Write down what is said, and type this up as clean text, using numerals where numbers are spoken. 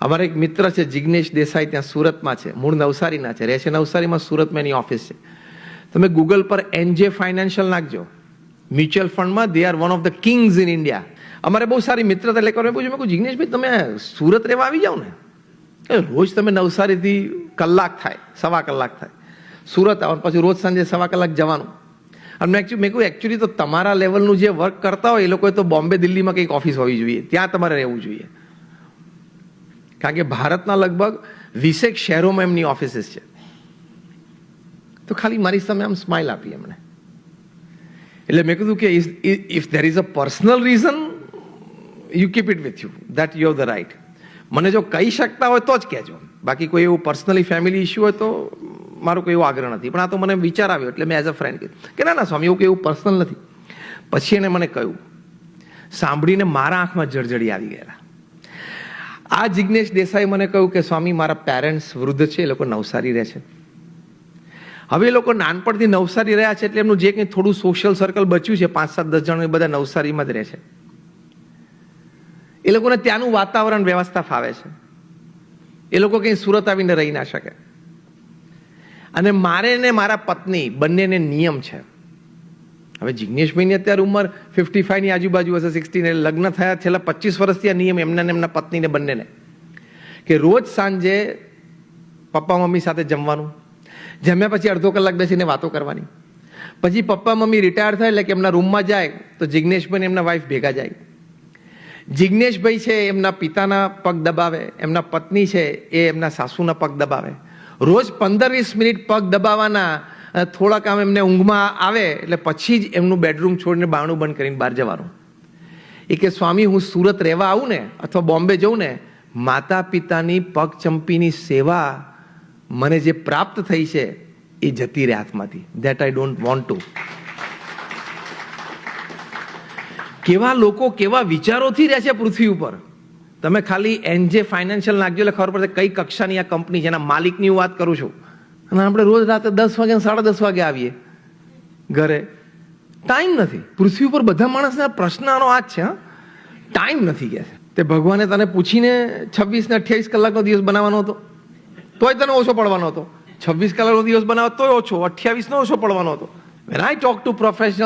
અમારા એક મિત્ર છે જિગ્નેશ દેસાઈ, ત્યાં સુરતમાં છે, મૂળ નવસારીના છે, રહે છે નવસારીમાં, સુરતમાં એની ઓફિસ છે. તમે ગૂગલ પર એનજે ફાઇનાન્શિયલ નાખજો, મ્યુચ્યુઅલ ફંડમાં they are one of the king's in India. અમારે બહુ સારી મિત્રતા, એટલે મેં પૂછ્યું, મેં કહ્યું જિગ્નેશભાઈ તમે સુરત રહેવા આવી જાઓ ને, રોજ તમે નવસારીથી કલાક થાય, સવા કલાક થાય સુરત આવવાનું, પછી રોજ સાંજે સવા કલાક જવાનું. અને મેં કહ્યું એકચ્યુઅલી તો તમારા લેવલનું જે વર્ક કરતા હોય એ લોકોએ તો બોમ્બે દિલ્હીમાં કંઈક ઓફિસ હોવી જોઈએ, ત્યાં તમારે રહેવું જોઈએ, કારણ કે ભારતના લગભગ 20 શહેરોમાં એમની ઓફિસીસ છે. તો ખાલી મારી સામે આમ સ્માઇલ આપી એમણે. એટલે મેં કીધું કે if there is a personal reason you keep it with you, that you have the right. મને જો કહી શકતા હોય તો જ કહેજો, બાકી કોઈ એવું પર્સનલી ફેમિલી ઇસ્યુ હોય તો મારો કોઈ એવો આગ્રહ નથી. પણ આ તો મને વિચાર આવ્યો એટલે મેં એઝ અ ફ્રેન્ડ કીધું કે ના ના સ્વામી, એવું કે એવું પર્સનલ નથી. પછી એને મને કહ્યું, સાંભળીને મારા આંખમાં જળજળી આવી ગયેલા. આ જિગ્નેશ દેસાઈ મને કહ્યું કે સ્વામી મારા પેરેન્ટ્સ વૃદ્ધ છે, એ લોકો નવસારી રહે છે. હવે એ લોકો નાનપણથી નવસારી રહ્યા છે, એટલે એમનું જે કંઈ થોડું સોશિયલ સર્કલ બચ્યું છે, 5-7-10 જણ, એ બધા નવસારીમાં જ રહે છે. એ લોકોને ત્યાંનું વાતાવરણ વ્યવસ્થા ફાવે છે, એ લોકો કંઈ સુરત આવીને રહી ના શકે. અને મારે ને મારા પત્ની બંનેને નિયમ છે. હવે જિગ્નેશભાઈની અત્યારે ઉંમર 55 ની આજુબાજુ હશે, 60 ને, લગ્ન થયા છેલ્લા 25 વર્ષથી આ નિયમ એમના ને એમના પત્નીને બંનેને, કે રોજ સાંજે પપ્પા મમ્મી સાથે જમવાનું, જમ્યા પછી અડધો કલાક બેસીને વાતો કરવાની. પછી પપ્પા મમ્મી રિટાયર થાય એટલે કે એમના રૂમમાં જાય તો જિગ્નેશભાઈ એમના વાઈફ ભેગા જાય. જિગ્નેશભાઈ છે એમના પિતાના પગ દબાવે, એમના પત્ની છે એ એમના સાસુના પગ દબાવે. રોજ 15-20 મિનિટ પગ દબાવવાના. થોડાક આમ એમને ઊંઘમાં આવે એટલે પછી જ એમનું બેડરૂમ છોડીને બારણું બંધ કરીને બહાર જવાનું. એ કે સ્વામી હું સુરત રહેવા આવું ને અથવા બોમ્બે જઉં ને, માતા પિતાની પગ ચંપીની સેવા મને જે પ્રાપ્ત થઈ છે એ જતી રહે હાથમાંથી. That I don't want to. કેવા લોકો કેવા વિચારોથી રહે છે પૃથ્વી ઉપર. તમે ખાલી એનજે ફાઇનાન્શિયલ નાખજો એટલે ખબર પડશે કઈ કક્ષાની આ કંપની છે. એના માલિકની હું વાત કરું છું. અને આપણે રોજ રાતે 10 વાગે 10:30 વાગે આવીએ ઘરે. ટાઈમ નથી. પૃથ્વી ઉપર બધા માણસના પ્રશ્ન આનો આ જ છે, ટાઈમ નથી કે તે ભગવાને તને પૂછીને 26 ને 28 કલાકનો દિવસ બનાવવાનો હતો તોય તને ઓછો પડવાનો હતો, 26 કલાકનો દિવસ બનાવો તોય ઓછો, 28 નો ઓછો પડવાનો હતો. When I talk to professionals